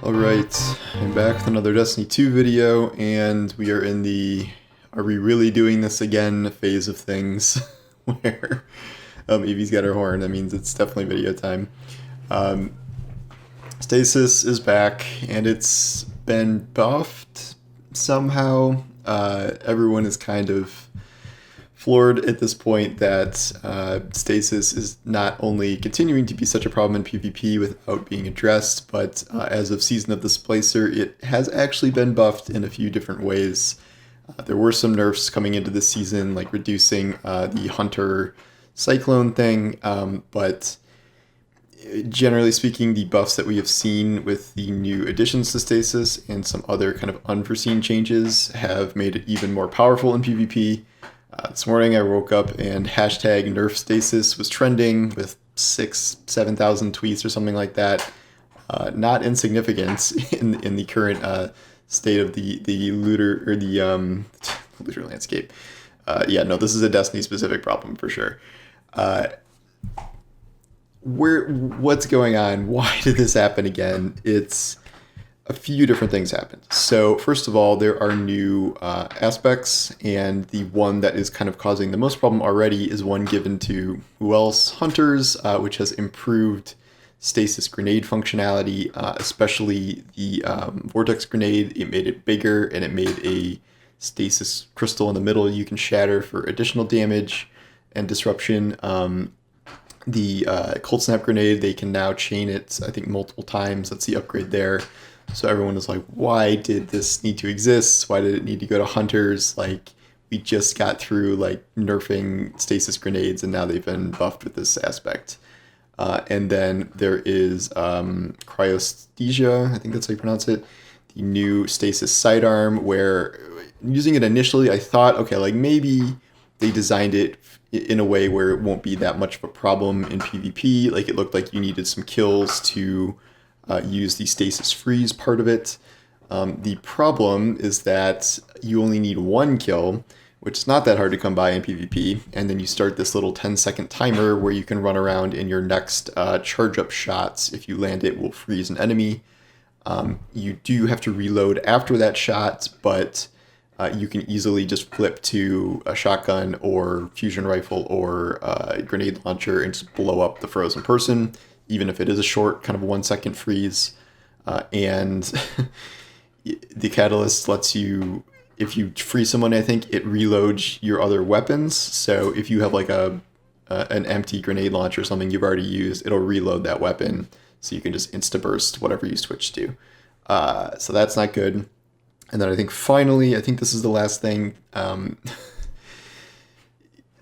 Alright, I'm back with another Destiny 2 video, and we are in the "are we really doing this again" phase of things, where Evie's got her horn. That means it's definitely video time. Stasis is back, and it's been buffed somehow. Everyone is kind of floored at this point that Stasis is not only continuing to be such a problem in PvP without being addressed, but as of Season of the Splicer, it has actually been buffed in a few different ways. There were some nerfs coming into this season, like reducing the Hunter Cyclone thing, but generally speaking, the buffs that we have seen with the new additions to Stasis and some other kind of unforeseen changes have made it even more powerful in PvP. This morning I woke up and hashtag nerf Stasis was trending with 7,000 tweets or something like that. Not insignificant in the current state of the looter or the looter landscape. Yeah, no, this is a Destiny specific problem for sure. What's going on? Why did this happen again? It's a few different things happened. So first of all, there are new aspects, and the one that is kind of causing the most problem already is one given to who else? Hunters, which has improved stasis grenade functionality, especially the vortex grenade. It made it bigger, and it made a stasis crystal in the middle you can shatter for additional damage and disruption. The cold snap grenade, they can now chain it, I think, multiple times. That's the upgrade there. So everyone is like, why did this need to exist? Why did it need to go to Hunters? Like, we just got through like nerfing stasis grenades, and now they've been buffed with this aspect. And then there is Cryosthesia, I think that's how you pronounce it, the new stasis sidearm, where using it initially, I thought, okay, like maybe they designed it in a way where it won't be that much of a problem in PvP. Like, it looked like you needed some kills to use the stasis freeze part of it. The problem is that you only need one kill, which is not that hard to come by in PvP, and then you start this little 10-second timer where you can run around, and your next charge-up shots, if you land it, will freeze an enemy. You do have to reload after that shot, but you can easily just flip to a shotgun or fusion rifle or a grenade launcher and just blow up the frozen person, even if it is a short kind of 1 second freeze. And the catalyst lets you, if you freeze someone, I think it reloads your other weapons. So if you have like an empty grenade launcher or something you've already used, it'll reload that weapon, so you can just insta-burst whatever you switch to. So that's not good. And then I think finally, I think this is the last thing,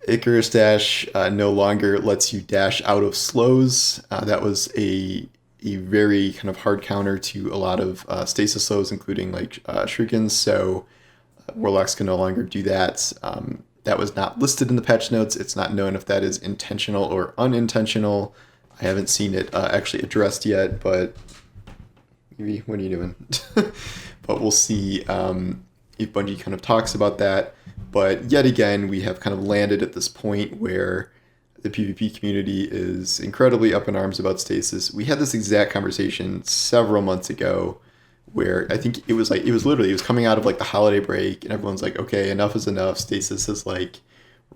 Icarus Dash no longer lets you dash out of slows. That was a very kind of hard counter to a lot of stasis slows, including like Shurikens, so Warlocks can no longer do that. That was not listed in the patch notes. It's not known if that is intentional or unintentional. I haven't seen it actually addressed yet, but maybe, what are you doing? But we'll see if Bungie kind of talks about that. But yet again, we have kind of landed at this point where the PvP community is incredibly up in arms about Stasis. We had this exact conversation several months ago, where I think it was coming out of like the holiday break, and everyone's like, okay, enough is enough. Stasis has like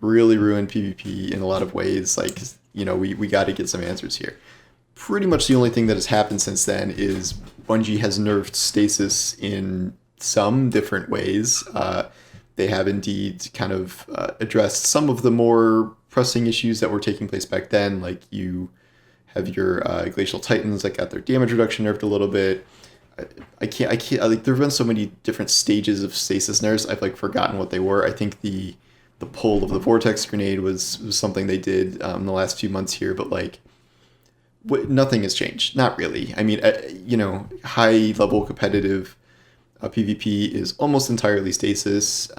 really ruined PvP in a lot of ways. Like, you know, we got to get some answers here. Pretty much the only thing that has happened since then is Bungie has nerfed Stasis in some different ways. They have indeed kind of addressed some of the more pressing issues that were taking place back then. Like, you have your Glacial Titans that got their damage reduction nerfed a little bit. I can't, like, there have been so many different stages of Stasis nerfs, I've like forgotten what they were. I think the pull of the Vortex Grenade was something they did in the last few months here, but like, nothing has changed. Not really. I mean, you know, high level competitive PvP is almost entirely Stasis,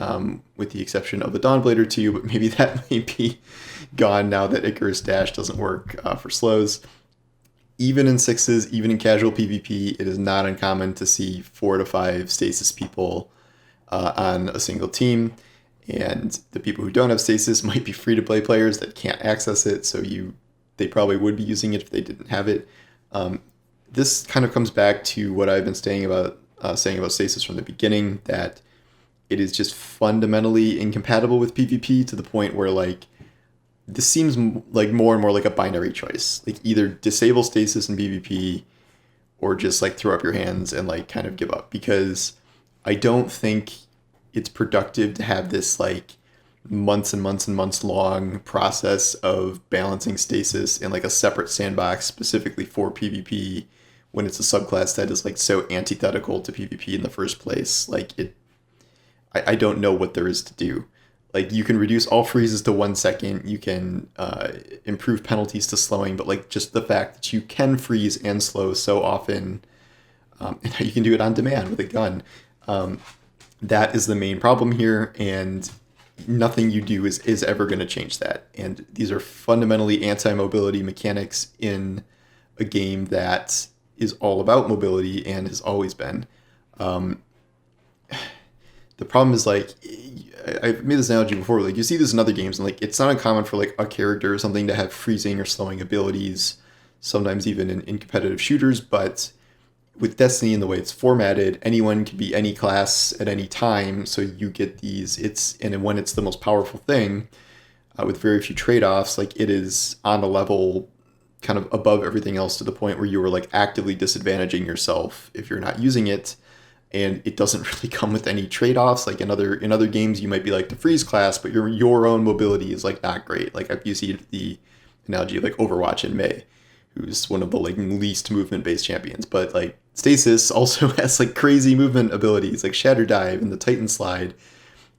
with the exception of the Dawnblade or two, but maybe that may be gone now that Icarus Dash doesn't work for slows. Even in sixes, even in casual PvP, it is not uncommon to see 4 to 5 Stasis people on a single team, and the people who don't have Stasis might be free-to-play players that can't access it, so they probably would be using it if they didn't have it. this kind of comes back to what I've been saying about Stasis from the beginning, that it is just fundamentally incompatible with PvP to the point where like this seems like more and more like a binary choice. Like either disable Stasis in PvP or just like throw up your hands and like kind of give up, because I don't think it's productive to have this like months and months and months long process of balancing Stasis in like a separate sandbox specifically for PvP when it's a subclass that is like so antithetical to PvP in the first place. Like I don't know what there is to do. Like you can reduce all freezes to 1 second, you can improve penalties to slowing, but like just the fact that you can freeze and slow so often, and you can do it on demand with a gun, that is the main problem here, and nothing you do is ever going to change that. And these are fundamentally anti-mobility mechanics in a game that is all about mobility and has always been. The problem is like I've made this analogy before. Like you see this in other games, and like it's not uncommon for like a character or something to have freezing or slowing abilities, sometimes even in competitive shooters. But with Destiny and the way it's formatted, anyone can be any class at any time. So you get these. And when it's the most powerful thing, with very few trade-offs, like it is on a level kind of above everything else to the point where you are like actively disadvantaging yourself if you're not using it. And it doesn't really come with any trade-offs. Like in other games, you might be like the freeze class, but your own mobility is like not great. Like I've used the analogy of like Overwatch in May, who's one of the like least movement-based champions. But like Stasis also has like crazy movement abilities, like Shatter Dive and the Titan Slide.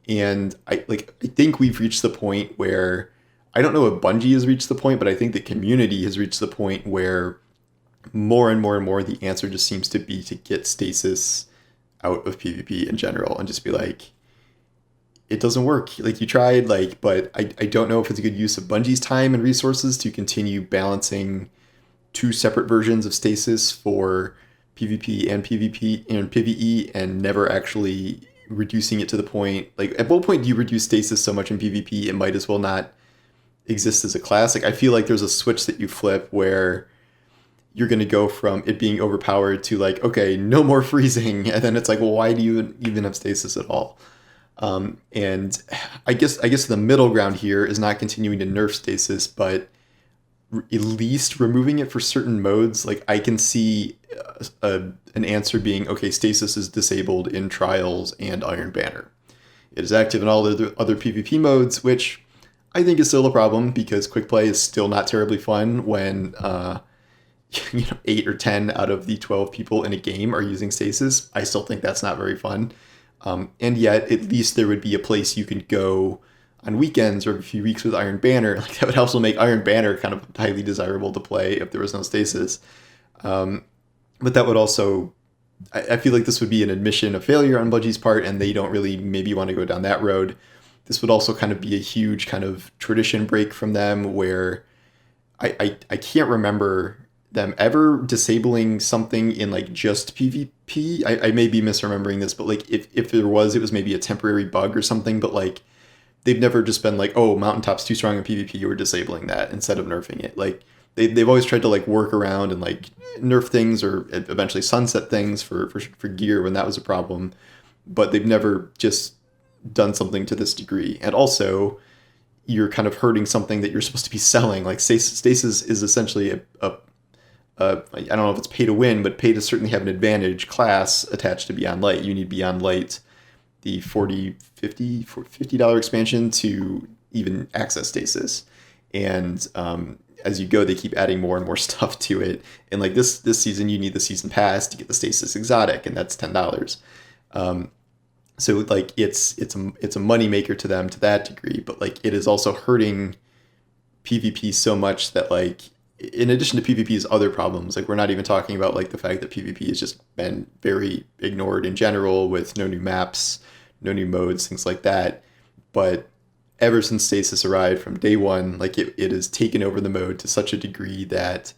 And I think we've reached the point where, I don't know if Bungie has reached the point, but I think the community has reached the point where more and more and more the answer just seems to be to get Stasis out of PvP in general and just be like, it doesn't work. Like you tried, like, but I don't know if it's a good use of Bungie's time and resources to continue balancing two separate versions of Stasis for PvP and PvP and PvE, and never actually reducing it to the point, like at what point do you reduce Stasis so much in PvP it might as well not exist as a class? Like I feel like there's a switch that you flip where you're going to go from it being overpowered to like, okay, no more freezing. And then it's like, well, why do you even have Stasis at all? And I guess the middle ground here is not continuing to nerf Stasis, but at least removing it for certain modes. Like I can see an answer being, okay, Stasis is disabled in Trials and Iron Banner. It is active in all the other PvP modes, which I think is still a problem because quick play is still not terribly fun when 8 or 10 out of the 12 people in a game are using Stasis. I still think that's not very fun. And yet, at least there would be a place you can go on weekends or a few weeks with Iron Banner. Like that would also make Iron Banner kind of highly desirable to play if there was no Stasis. But that would also, I feel like this would be an admission of failure on Bungie's part, and they don't really maybe want to go down that road. This would also kind of be a huge kind of tradition break from them, where I can't remember them ever disabling something in like just PvP. I may be misremembering this, but like if there was, it was maybe a temporary bug or something, but like they've never just been like, oh, Mountaintop's too strong in PvP, we're disabling that instead of nerfing it. Like they've always tried to like work around and like nerf things or eventually sunset things for gear when that was a problem, but they've never just done something to this degree. And also you're kind of hurting something that you're supposed to be selling. Like Stasis is essentially I don't know if it's pay to win, but pay to certainly have an advantage class attached to Beyond Light. You need Beyond Light, the $50 expansion to even access Stasis. And as you go, they keep adding more and more stuff to it. And like this season, you need the season pass to get the Stasis exotic, and that's $10. So like it's a money maker to them to that degree, but like it is also hurting PvP so much that like, in addition to PvP's other problems, like we're not even talking about like the fact that PvP has just been very ignored in general with no new maps, no new modes, things like that. But ever since Stasis arrived from day one, like it has taken over the mode to such a degree that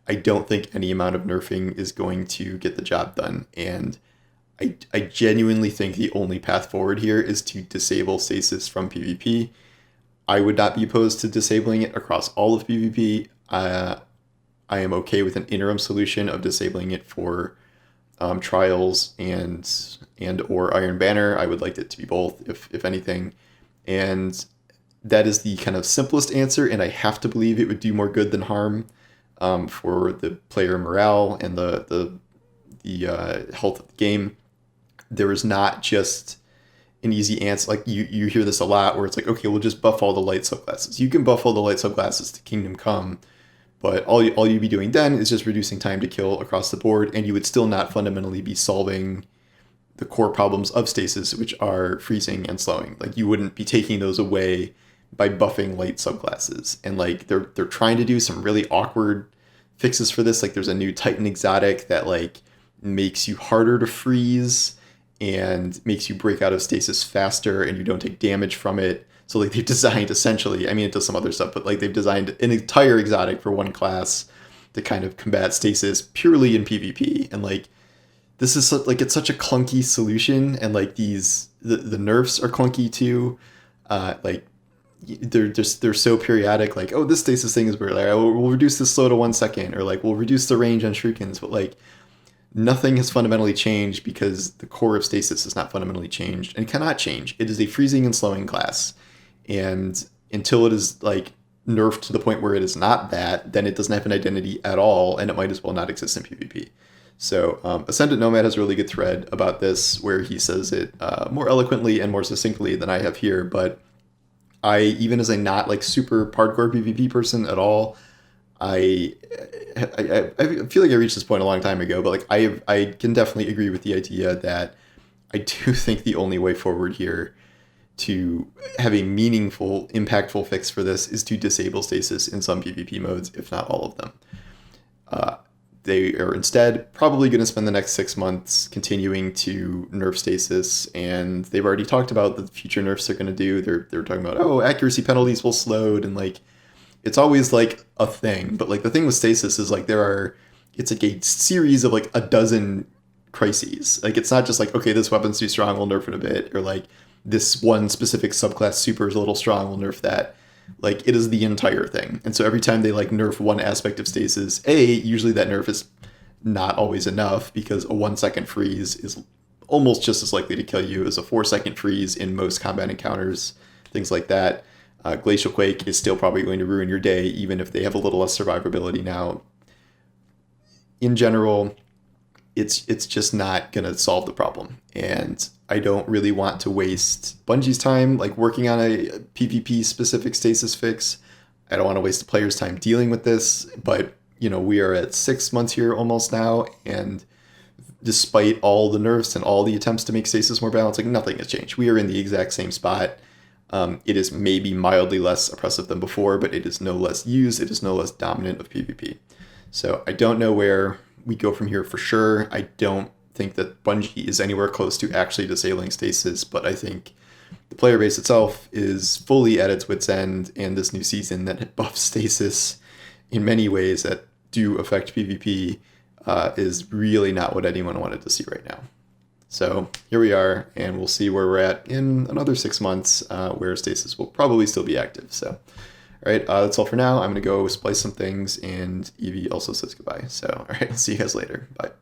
I don't think any amount of nerfing is going to get the job done. And I genuinely think the only path forward here is to disable Stasis from PvP. I would not be opposed to disabling it across all of PvP. I I am okay with an interim solution of disabling it for Trials and or Iron Banner. I would like it to be both, if anything. And that is the kind of simplest answer, and I have to believe it would do more good than harm for the player morale and the health of the game. There is not just an easy answer. Like you hear this a lot where it's like, okay, we'll just buff all the light subclasses. You can buff all the light subclasses to Kingdom Come, but all you'd be doing then is just reducing time to kill across the board, and you would still not fundamentally be solving the core problems of Stasis, which are freezing and slowing. Like you wouldn't be taking those away by buffing light subclasses. And like they're trying to do some really awkward fixes for this. Like there's a new Titan exotic that like makes you harder to freeze and makes you break out of stasis faster, and you don't take damage from it. So like they've designed essentially, I mean it does some other stuff, but like they've designed an entire exotic for one class to kind of combat stasis purely in PvP. And like this is like, it's such a clunky solution, and like the nerfs are clunky too. Like they're so periodic. Like, oh, this stasis thing is weird. Like, oh, we'll reduce the slow to 1 second, or like we'll reduce the range on shurikens, but like nothing has fundamentally changed because the core of stasis is not fundamentally changed and cannot change. It is a freezing and slowing class, and until it is like nerfed to the point where it is not that, then it doesn't have an identity at all, and it might as well not exist in PvP. So Ascendant Nomad has a really good thread about this where he says it more eloquently and more succinctly than I have here. But I, even as a not like super hardcore PvP person at all, I feel like I reached this point a long time ago, but like I can definitely agree with the idea that I do think the only way forward here to have a meaningful, impactful fix for this is to disable stasis in some PvP modes, if not all of them. They are instead probably going to spend the next 6 months continuing to nerf stasis, and they've already talked about the future nerfs they're going to do. They're talking about, oh, accuracy penalties will slowed, and like it's always like a thing. But like the thing with stasis is like it's like a series of like a dozen crises. Like it's not just like, okay, this weapon's too strong, we'll nerf it a bit, or like this one specific subclass super is a little strong, we'll nerf that. Like it is the entire thing. And so every time they like nerf one aspect of stasis, usually that nerf is not always enough, because a 1 second freeze is almost just as likely to kill you as a 4 second freeze in most combat encounters, things like that. Glacial Quake is still probably going to ruin your day, even if they have a little less survivability now. In general, it's just not going to solve the problem. And I don't really want to waste Bungie's time like working on a PvP specific stasis fix. I don't want to waste the player's time dealing with this, but you know, we are at 6 months here almost now, and despite all the nerfs and all the attempts to make stasis more balanced, like nothing has changed. We are in the exact same spot. It is maybe mildly less oppressive than before, but it is no less used. It is no less dominant of PvP. So I don't know where we go from here for sure. I don't think that Bungie is anywhere close to actually disabling stasis, but I think the player base itself is fully at its wit's end, and this new season that buffs stasis in many ways that do affect PvP is really not what anyone wanted to see right now. So here we are, and we'll see where we're at in another 6 months, where stasis will probably still be active. So, all right, that's all for now. I'm going to go splice some things, and Evie also says goodbye. So, all right, see you guys later. Bye.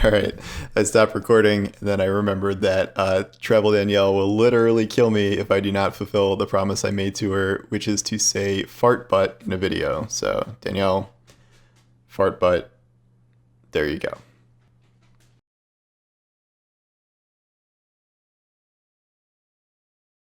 All right, I stopped recording, and then I remembered that Travel Danielle will literally kill me if I do not fulfill the promise I made to her, which is to say fart butt in a video. So, Danielle, fart butt. There you go.